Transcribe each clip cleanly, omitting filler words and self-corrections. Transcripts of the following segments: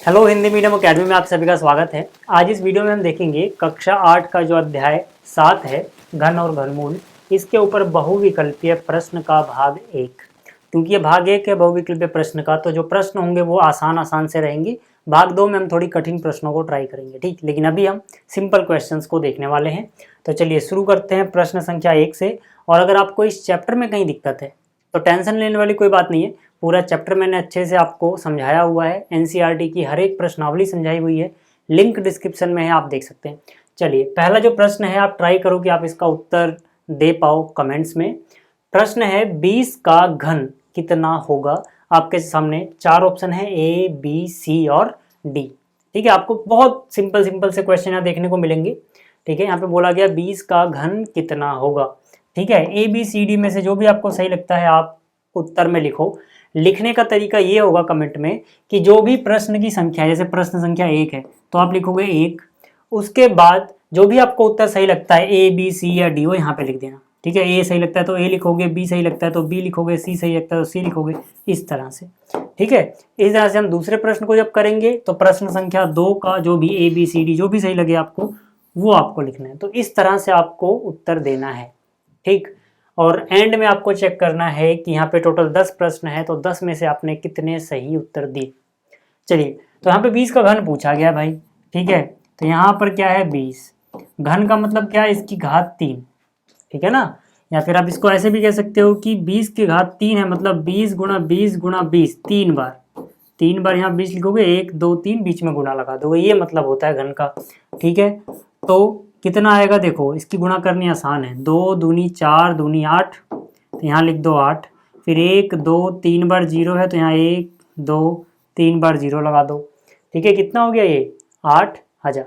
Hello Hindi medium academy में आप सभी का स्वागत है। आज इस वीडियो में हम देखेंगे कक्षा 8 का जो अध्याय 7 है घन और घनमूल, इसके ऊपर बहुविकल्पीय प्रश्न का भाग 1। क्योंकि ये भाग 1 है बहुविकल्पीय प्रश्न का, तो जो प्रश्न होंगे वो आसान से रहेंगे। भाग 2 में हम थोड़ी कठिन प्रश्नों को ट्राई करेंगे, ठीक। लेकिन अभी हम सिंपल क्वेश्चंस को देखने वाले हैं। तो चलिए शुरू करते हैं प्रश्न संख्या 1 से। और अगर आपको इस चैप्टर में कहीं दिक्कत है तो टेंशन लेने वाली कोई बात नहीं है। पूरा चैप्टर मैंने अच्छे से आपको समझाया हुआ है, एनसीईआरटी की हर एक प्रश्नावली समझाई हुई है, लिंक डिस्क्रिप्शन में है, आप देख सकते हैं। चलिए पहला जो प्रश्न है आप ट्राई करो कि आप इसका उत्तर दे पाओ कमेंट्स में। प्रश्न है 20 का घन कितना होगा। आपके सामने 4 ऑप्शन है A, B, C और D। ठीक है, आपको बहुत सिंपल से क्वेश्चन यहाँ देखने को मिलेंगे। ठीक है, यहाँ पे बोला गया 20 का घन कितना होगा। ठीक है, A, B, C, D में से जो भी आपको सही लगता है आप उत्तर में लिखो। लिखने का तरीका ये होगा कमेंट में कि जो भी प्रश्न की संख्या, जैसे प्रश्न संख्या 1 है तो आप लिखोगे 1, उसके बाद जो भी आपको उत्तर सही लगता है A, B, C या D वो यहाँ पे लिख देना। ठीक है, A सही लगता है तो A लिखोगे, B सही लगता है तो B लिखोगे, C सही लगता है तो C लिखोगे, इस तरह से। ठीक है, इस तरह से हम दूसरे प्रश्न को जब करेंगे तो प्रश्न संख्या 2 का जो भी A, B, C, D जो भी सही लगे आपको वो आपको लिखना है। तो इस तरह से आपको उत्तर देना है, ठीक। और एंड में आपको चेक करना है कि यहाँ पे टोटल 10 प्रश्न है तो 10 में से आपने कितने सही उत्तर दिए। चलिए, तो यहाँ पे 20 का घन पूछा गया भाई। ठीक है, तो यहाँ पर क्या है 20, घन का मतलब क्या है, इसकी घात 3। ठीक है ना, या फिर आप इसको ऐसे भी कह सकते हो कि 20 की घात 3 है, मतलब 20 गुणा 20 गुणा 20, 3 बार यहाँ 20 लिखोगे, 1 2 3 बीच में गुणा लगा दोगे, ये मतलब होता है घन का। ठीक है, तो कितना आएगा देखो, इसकी गुणा करनी आसान है, 2 दूनी 4 दूनी 8, तो यहाँ लिख दो 8। फिर 1 2 3 बार 0 है तो यहाँ 1 2 3 बार 0 लगा दो। ठीक है, कितना हो गया ये 8000।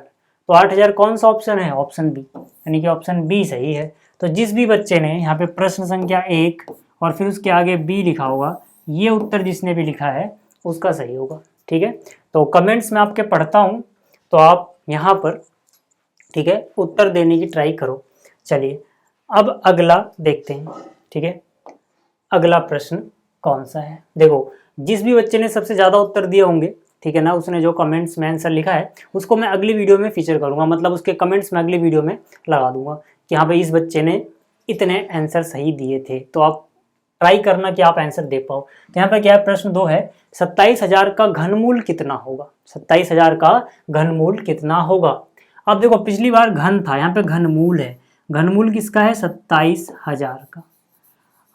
तो 8000 कौन सा ऑप्शन है, ऑप्शन बी, यानी कि ऑप्शन बी सही है। तो जिस भी बच्चे ने यहाँ पे प्रश्न संख्या 1 और फिर उसके आगे बी लिखा होगा, ये उत्तर जिसने भी लिखा है उसका सही होगा। ठीक है, तो कमेंट्स में आपके पढ़ता हूँ तो आप यहाँ पर, ठीक है, उत्तर देने की ट्राई करो। चलिए अब अगला देखते हैं। ठीक है, अगला प्रश्न कौन सा है, देखो जिस भी बच्चे ने सबसे ज़्यादा उत्तर दिए होंगे, ठीक है ना, उसने जो कमेंट्स में आंसर लिखा है उसको मैं अगली वीडियो में फीचर करूंगा, मतलब उसके कमेंट्स में अगली वीडियो में लगा दूंगा कि हाँ भाई इस बच्चे ने इतने आंसर सही दिए थे। तो आप ट्राई करना कि आप आंसर दे पाओ। तो यहाँ पर क्या है, प्रश्न 2 है 27000 का घनमूल कितना होगा। 27000 का घनमूल कितना होगा। अब देखो पिछली बार घन था, यहाँ पे घनमूल है। घनमूल किसका है, 27000 का।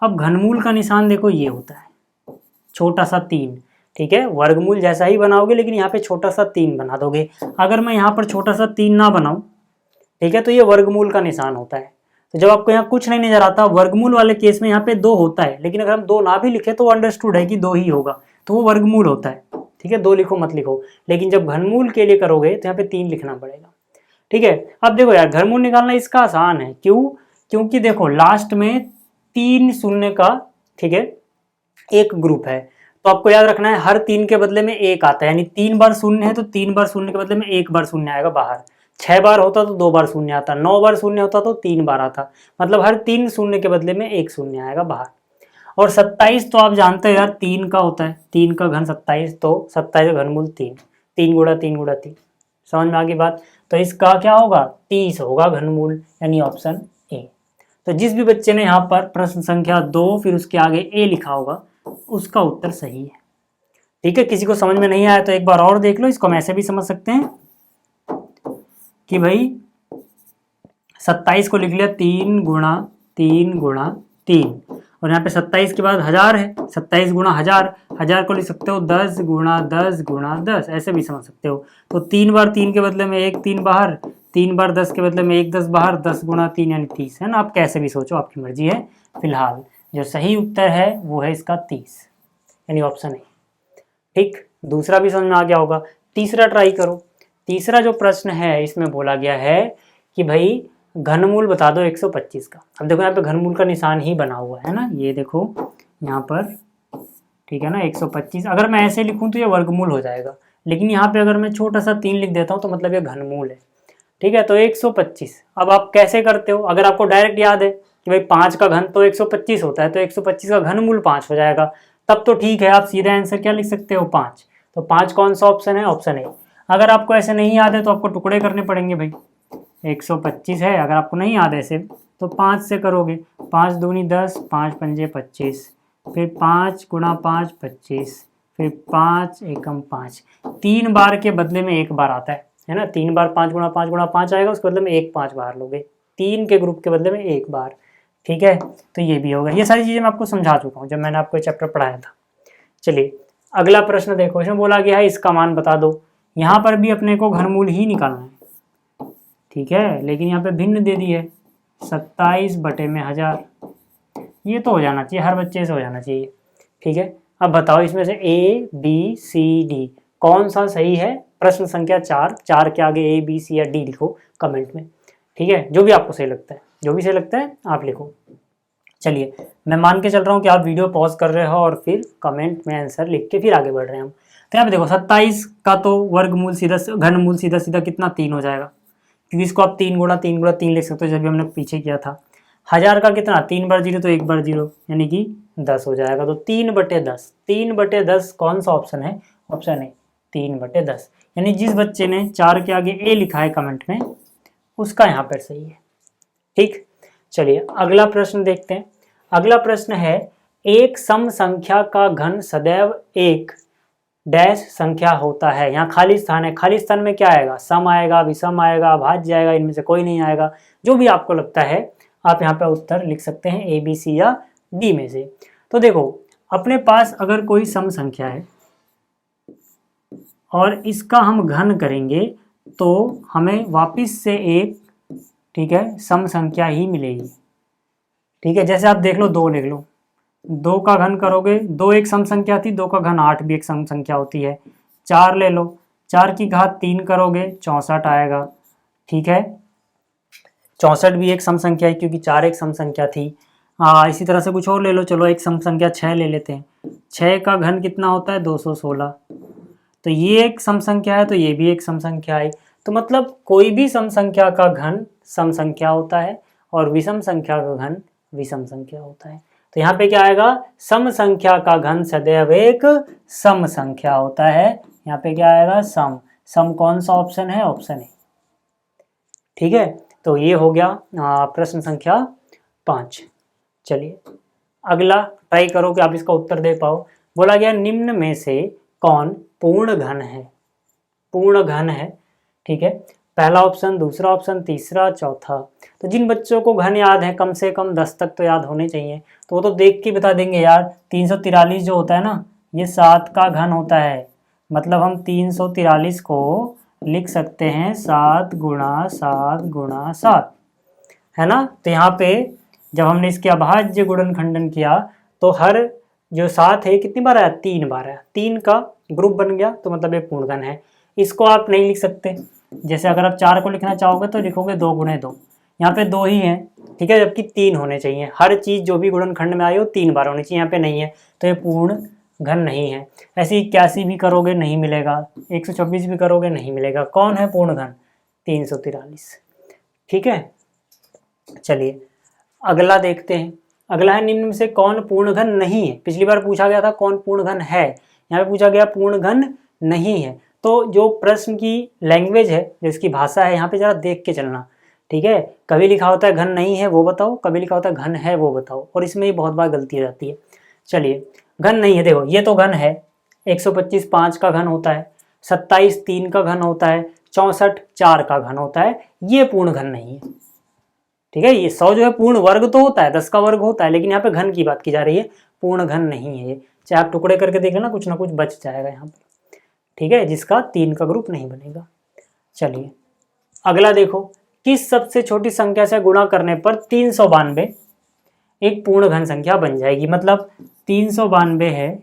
अब घनमूल का निशान देखो ये होता है छोटा सा 3। ठीक है, वर्गमूल जैसा ही बनाओगे लेकिन यहाँ पे छोटा सा 3 बना दोगे। अगर मैं यहाँ पर छोटा सा 3 ना बनाऊं, ठीक है, तो ये वर्गमूल का निशान होता है। तो जब आपको यहाँ कुछ नहीं नजर आता, वर्गमूल वाले केस में यहाँ पे 2 होता है, लेकिन अगर हम 2 ना भी लिखे तो अंडरस्टूड है कि 2 ही होगा, तो वो वर्गमूल होता है। ठीक है, 2 लिखो मत लिखो, लेकिन जब घनमूल के लिए करोगे तो यहाँ पे 3 लिखना पड़ेगा। ठीक है, अब देखो यार घनमूल निकालना इसका आसान है, क्यों, क्योंकि देखो लास्ट में 3 शून्य का, ठीक है, एक ग्रुप है। तो आपको याद रखना है हर 3 के बदले में 1 आता है, यानी 3 बार शून्य है तो 3 बार शून्य के बदले में 1 बार शून्य आएगा बाहर। 6 बार होता तो 2 बार शून्य आता, 9 बार शून्य होता तो 3 बार आता, मतलब हर 3 शून्य के बदले में 1 शून्य आएगा बाहर। और 27 तो आप जानते हो यार 3 का होता है, 3 का घन 27, तो 27 घनमूल 3, 3 गुणा 3 गुणा 3। समझ में आ गई बात। तो इसका क्या होगा, 30 होगा घनमूल, यानी ऑप्शन ए। तो जिस भी बच्चे ने यहाँ पर प्रश्न संख्या 2 फिर उसके आगे ए लिखा होगा उसका उत्तर सही है। ठीक है, किसी को समझ में नहीं आया तो एक बार और देख लो, इसको हम ऐसे भी समझ सकते हैं कि भाई 27 को लिख लिया 3 गुणा 3 गुणा 3, और यहाँ पे 27 के बाद 1000 है, 27 गुणा 1000, 1000 को लिख सकते हो 10 गुणा 10 गुणा 10, ऐसे भी समझ सकते हो। तो 3 बार 3 के बदले में 1 3 बाहर, 3 बार 10 के बदले में 1 10 बाहर, 10 गुणा 3 यानी 30 है ना। आप कैसे भी सोचो, आपकी मर्जी है। फिलहाल जो सही उत्तर है वो है इसका 30, यानी ऑप्शन ए। ठीक, दूसरा भी समझ में आ गया होगा। तीसरा ट्राई करो। तीसरा जो प्रश्न है इसमें बोला गया है कि भाई घनमूल बता दो 125 का। अब देखो यहाँ पे घनमूल का निशान ही बना हुआ है ना, ये देखो यहाँ पर, ठीक है ना 125। अगर मैं ऐसे लिखूँ तो ये वर्गमूल हो जाएगा, लेकिन यहाँ पे अगर मैं छोटा सा 3 लिख देता हूँ तो मतलब ये घनमूल है। ठीक है, तो 125 अब आप कैसे करते हो, अगर आपको डायरेक्ट याद है कि भाई 5 का घन तो 125 होता है, तो 125 का घनमूल 5 हो जाएगा, तब तो ठीक है, आप सीधा आंसर क्या लिख सकते हो 5। तो 5 कौन सा ऑप्शन है? Option A. अगर आपको ऐसे नहीं याद है तो आपको टुकड़े करने पड़ेंगे भाई। 125 है, अगर आपको नहीं याद है ऐसे तो 5 से करोगे, 5 दूनी 10, 5 पंजे 25, फिर 5 गुणा 5 25, फिर 5 एकम 5। 3 बार के बदले में 1 बार आता है ना। 3 बार 5 गुणा 5 गुणा 5 आएगा, उसके बदले में 1 5 बार लोगे, 3 के ग्रुप के बदले में 1 बार। ठीक है, तो ये भी होगा। ये सारी चीज़ें मैं आपको समझा चुका हूँ जब मैंने आपको चैप्टर पढ़ाया था। चलिए अगला प्रश्न देखो, इसमें बोला गया है इसका मान बता दो। यहाँ पर भी अपने को घनमूल ही निकालना है, ठीक है, लेकिन यहाँ पे भिन्न दे दी है 27 बटे में 1000। ये तो हो जाना चाहिए, हर बच्चे से हो जाना चाहिए। ठीक है, अब बताओ इसमें से ए बी सी डी कौन सा सही है? प्रश्न संख्या 4, 4 के आगे ए बी सी या डी लिखो कमेंट में। ठीक है, जो भी आपको सही लगता है, जो भी सही लगता है आप लिखो। चलिए मैं मान के चल रहा हूँ कि आप वीडियो पॉज कर रहे हो और फिर कमेंट में आंसर लिख के फिर आगे बढ़ रहे हैं हम। तो यहाँ पे देखो 27 का तो वर्गमूल सीधा घनमूल सीधा सीधा कितना 3 हो जाएगा, क्योंकि इसको आप 3 गुणा 3 गुणा 3 लिख सकते हो, जब भी हमने पीछे किया था। 1000 का कितना? 3 बार 0 तो 1 बार 0, यानी कि 10 हो जाएगा। तो 3/10, 3/10 कौन सा ऑप्शन है? ऑप्शन है 3/10। यानी जिस बच्चे ने 4 के आगे ए लिखा है कमेंट में, उसका यहाँ पर सही है। ठीक, चलिए अगला प्रश्न देखते हैं। अगला प्रश्न है, एक सम संख्या का घन सदैव एक डैश संख्या होता है। यहाँ खाली स्थान है, खाली स्थान में क्या आएगा? सम आएगा, विषम आएगा, भाज्य आएगा, इनमें से कोई नहीं आएगा। जो भी आपको लगता है आप यहाँ पे उत्तर लिख सकते हैं, ए बी सी या डी में से। तो देखो अपने पास अगर कोई सम संख्या है और इसका हम घन करेंगे तो हमें वापिस से एक, ठीक है, सम संख्या ही मिलेगी। ठीक है, जैसे आप देख लो 2 लिख लो, 2 का घन करोगे, 2 एक सम संख्या थी, 2 का घन 8 भी एक सम संख्या होती है। 4 ले लो, 4 की घात 3 करोगे 64 आएगा। ठीक है, 64 भी एक सम संख्या है क्योंकि 4 एक सम संख्या थी। इसी तरह से कुछ और ले लो, चलो एक सम संख्या 6 ले लेते हैं। 6 का घन कितना होता है? 216। तो ये एक सम संख्या है, तो ये भी एक सम संख्या है। तो मतलब कोई भी सम संख्या का घन सम संख्या होता है और विषम संख्या का घन विषम संख्या होता है। तो यहाँ पे क्या आएगा? सम संख्या का घन सदैव एक सम संख्या होता है। यहाँ पे क्या आएगा? सम। सम कौन सा ऑप्शन है? ऑप्शन है। ठीक है, तो ये हो गया प्रश्न संख्या 5। चलिए अगला ट्राई करो कि आप इसका उत्तर दे पाओ। बोला गया निम्न में से कौन पूर्ण घन है? पूर्ण घन है, ठीक है, पहला ऑप्शन, दूसरा ऑप्शन, तीसरा, चौथा। तो जिन बच्चों को घन याद है, कम से कम 10 तक तो याद होने चाहिए, तो वो तो देख के बता देंगे यार। 343 जो होता है ना, ये 7 का घन होता है। मतलब हम 343 को लिख सकते हैं 7 गुणा 7 गुणा 7, है ना। तो यहाँ पे जब हमने इसके अभाज्य गुणनखंडन किया तो हर जो 7 है कितनी बार आया? 3 बार आया। 3 का ग्रुप बन गया, तो मतलब ये पूर्ण घन है। इसको आप नहीं लिख सकते, जैसे अगर आप 4 को लिखना चाहोगे तो लिखोगे 2 गुणे 2। यहाँ पे 2 ही हैं, ठीक है, जबकि 3 होने चाहिए। हर चीज़ जो भी गुणनखंड में आई हो 3 बार होनी चाहिए, यहाँ पे नहीं है, तो ये पूर्ण घन नहीं है। ऐसे 81 भी करोगे नहीं मिलेगा, 124 भी करोगे नहीं मिलेगा। कौन है पूर्ण घन? 343। ठीक है, चलिए अगला देखते हैं। अगला है निम्न में से कौन पूर्ण घन नहीं है। पिछली बार पूछा गया था कौन पूर्ण घन है, यहाँ पे पूछा गया पूर्ण घन नहीं है। तो जो प्रश्न की लैंग्वेज है, जो इसकी भाषा है, यहाँ पे जरा देख के चलना, ठीक है। कभी लिखा होता है घन नहीं है वो बताओ, कभी लिखा होता है घन है वो बताओ, और इसमें ही बहुत बार गलती हो जाती है। चलिए घन नहीं है, देखो ये तो घन है, 125 5 का घन होता है, 27 3 का घन होता है, 64 4 का घन होता है, ये पूर्ण घन नहीं है। ठीक है, ये 100 जो है पूर्ण वर्ग तो होता है, 10 का वर्ग होता है, लेकिन यहाँ पे घन की बात की जा रही है, पूर्ण घन नहीं है ये। चाहे आप टुकड़े करके देख लेना, कुछ ना कुछ बच जाएगा यहाँ पे, ठीक है, जिसका 3 का ग्रुप नहीं बनेगा। चलिए अगला देखो, किस सबसे छोटी संख्या से गुणा करने पर 392 एक पूर्ण घन संख्या बन जाएगी। मतलब 392 है,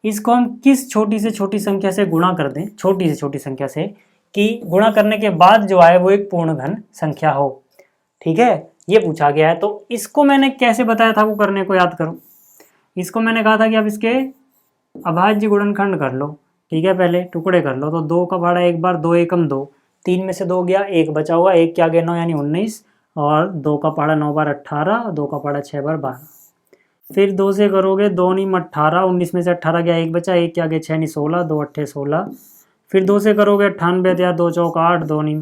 इसको हम किस छोटी से छोटी संख्या से गुणा कर दें, छोटी से छोटी संख्या से, कि गुणा करने के बाद जो आए वो एक पूर्ण घन संख्या हो। ठीक है, ये पूछा गया है। तो इसको मैंने कैसे बताया था वो करने को याद करो। इसको मैंने कहा था कि आप इसके अभाज्य गुणनखंड कर लो, ठीक है, पहले टुकड़े कर लो। तो 2 का पहाड़ा एक बार, 2 एकम 2, 3 में से 2 गया, 1 बचा हुआ, 1 के आगे 9 यानी 19, और 2 का पहाड़ा 9 बार 18, 2 का पहाड़ा 6 बार 12। फिर 2 से करोगे, 2 नीम 18, 19 में से 18 गया, 1 बचा, 1 क्या गया 6 नी 16, 2 अट्ठे 16। फिर 2 से करोगे 98 दिया, 2 चौक 8, 2 नीम।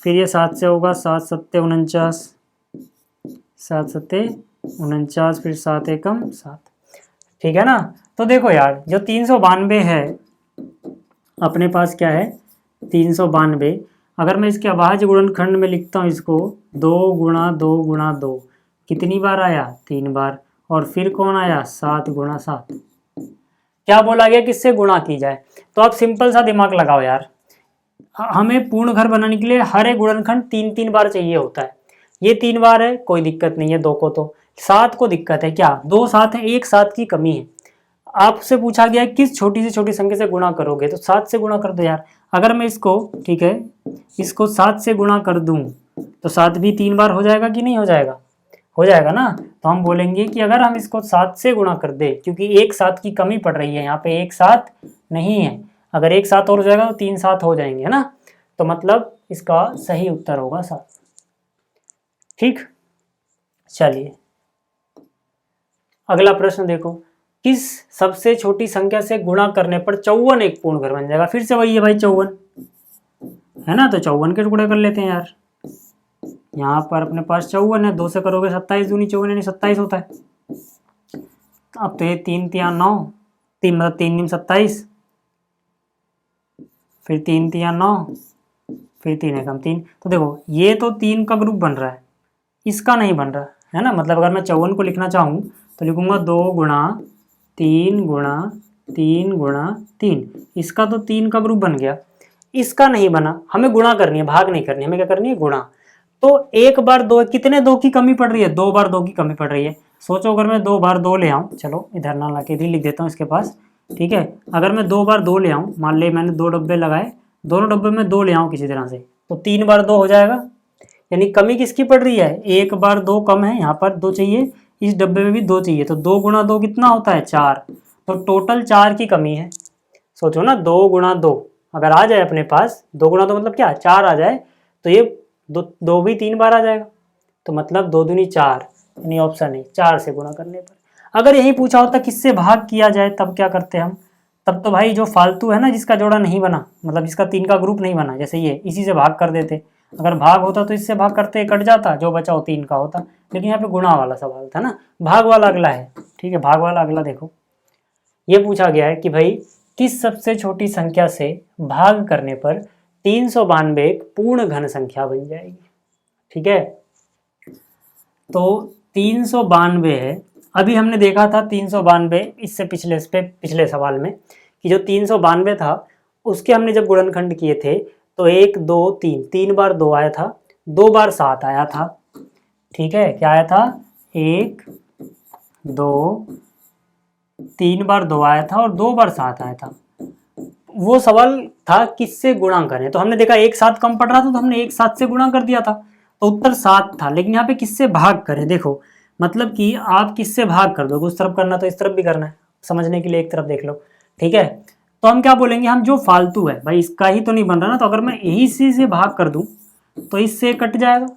फिर ये 7 से होगा, 7 सत्ते 49, 7 सत्ते 49, फिर 7 एकम 7। ठीक है ना। तो देखो यार, जो 392 है अपने पास क्या है, 392। अगर मैं इसके अभाज्य गुणनखंड में लिखता हूँ इसको, 2 गुणा 2 गुणा 2, कितनी बार आया, 3 बार। और फिर कौन आया, 7 गुणा 7। क्या बोला गया, किससे गुणा की जाए। तो आप सिंपल सा दिमाग लगाओ यार, हमें पूर्ण घर बनाने के लिए हर एक गुणनखंड 3-3 बार चाहिए होता है। ये 3 बार है, कोई दिक्कत नहीं है, 2 को तो। 7 को दिक्कत है, क्या 2 7 है, 1 7 की कमी है। आपसे पूछा गया है किस छोटी से छोटी संख्या से गुणा करोगे, तो 7 से गुणा कर दो यार। अगर मैं इसको, ठीक है, इसको 7 से गुणा कर दूं तो 7 भी 3 बार हो जाएगा कि नहीं हो जाएगा, हो जाएगा ना। तो हम बोलेंगे कि अगर हम इसको 7 से गुणा कर दे, क्योंकि 1 7 की कमी पड़ रही है यहाँ पे, 1 7 नहीं है। अगर 1 7 और हो जाएगा तो 3 7 हो जाएंगे, है ना। तो मतलब इसका सही उत्तर होगा 7। ठीक, चलिए अगला प्रश्न देखो, किस सबसे छोटी संख्या से गुणा करने पर 54 एक पूर्ण घर बन जाएगा। फिर से वही है भाई, 54 है ना, तो 54 के टुकड़े कर लेते हैं यार। यहाँ पर अपने पास 54 है, 2 से करोगे 27 दूनी 54 यानी 27 होता है। अब तो ये 3 3 9, 3 मतलब 3 नीम 27, फिर 3 3 9, फिर 3 एकम 3। तो देखो ये तो 3 का ग्रुप बन रहा है, इसका नहीं बन रहा है ना। मतलब अगर मैं 54 को लिखना चाहूँ तो लिखूंगा 2 गुणा 3 गुणा 3 गुणा 3। इसका तो 3 का ग्रुप बन गया, इसका नहीं बना। हमें गुणा करनी है, भाग नहीं करनी, हमें क्या करनी है, गुणा। तो एक बार 2, कितने 2 की कमी पड़ रही है, 2 बार 2 की कमी पड़ रही है। सोचो अगर मैं 2 बार 2 ले आऊँ, चलो इधर ना ला के इधर लिख देता हूँ इसके पास। ठीक है, अगर मैं 2 बार 2 ले आऊँ, मान ले मैंने 2 डब्बे लगाए, दोनों डब्बे में 2 ले आऊँ किसी तरह से, तो 3 बार 2 हो जाएगा। यानी कमी किसकी पड़ रही है, 1 बार 2 कम है, यहाँ पर 2 चाहिए, इस डब्बे में भी 2 चाहिए, तो 2 गुणा 2 कितना होता है, 4। तो टोटल 4 की कमी है। सोचो ना, 2 गुणा 2 अगर आ जाए अपने पास, 2 गुणा 2 मतलब क्या, 4 आ जाए, तो ये 2 भी 3 बार आ जाएगा। तो मतलब 2 दूनी 4, यानी ऑप्शन है 4 से गुणा करने पर। अगर यही पूछा होता किससे भाग किया जाए, तब क्या करते हम, तब तो भाई जो फालतू है ना, जिसका जोड़ा नहीं बना, मतलब जिसका 3 का ग्रुप नहीं बना, जैसे ये, इसी से भाग कर देते। अगर भाग होता तो इससे भाग करते कट जाता, जो बचा वो 3 का होता। लेकिन यहाँ पे गुणा वाला सवाल था ना, भाग वाला अगला है। ठीक है, भाग वाला अगला देखो, ये पूछा गया है कि भाई किस सबसे छोटी संख्या से भाग करने पर 392 एक पूर्ण घन संख्या बन जाएगी। ठीक है, तो 392 है, अभी हमने देखा था 392 इससे पिछले सवाल में, कि जो 392 था उसके हमने जब गुणनखंड किए थे तो 1 2 3, 3 बार 2 आया था, 2 बार 7 आया था। ठीक है, क्या आया था, 1 2 3 बार 2 आया था और 2 बार 7 आया था। वो सवाल था किससे गुणा करें, तो हमने देखा 1 7 कम पड़ रहा था, तो हमने 1 7 से गुणा कर दिया था, तो उत्तर 7 था। लेकिन यहाँ पे किससे भाग करें, देखो मतलब कि आप किससे भाग कर दोगे, उस तरफ करना तो इस तरफ भी करना है, समझने के लिए एक तरफ देख लो। ठीक है, तो हम क्या बोलेंगे, हम जो फालतू है भाई, इसका ही तो नहीं बन रहा ना, तो अगर मैं यही से भाग कर दूं तो इससे कट जाएगा,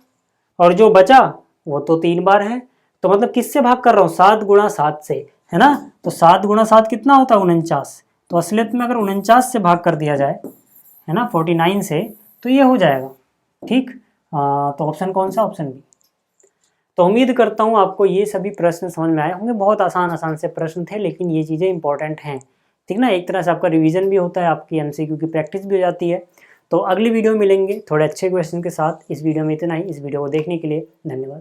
और जो बचा वो तो 3 बार है। तो मतलब किससे भाग कर रहा हूँ, 7 गुणा 7 से, है ना। तो 7 गुणा 7 कितना होता है, 49। तो असलियत में अगर 49 से भाग कर दिया जाए, है ना, 49 से, तो ये हो जाएगा। ठीक, तो ऑप्शन कौन सा, ऑप्शन बी। तो उम्मीद करता हूँ आपको ये सभी प्रश्न समझ में आए होंगे। बहुत आसान आसान से प्रश्न थे, लेकिन ये चीज़ें इंपॉर्टेंट हैं। ठीक ना, एक तरह से आपका रिवीजन भी होता है, आपकी एमसीक्यू की प्रैक्टिस भी हो जाती है। तो अगली वीडियो मिलेंगे थोड़े अच्छे क्वेश्चन के साथ। इस वीडियो में इतना ही। इस वीडियो को देखने के लिए धन्यवाद।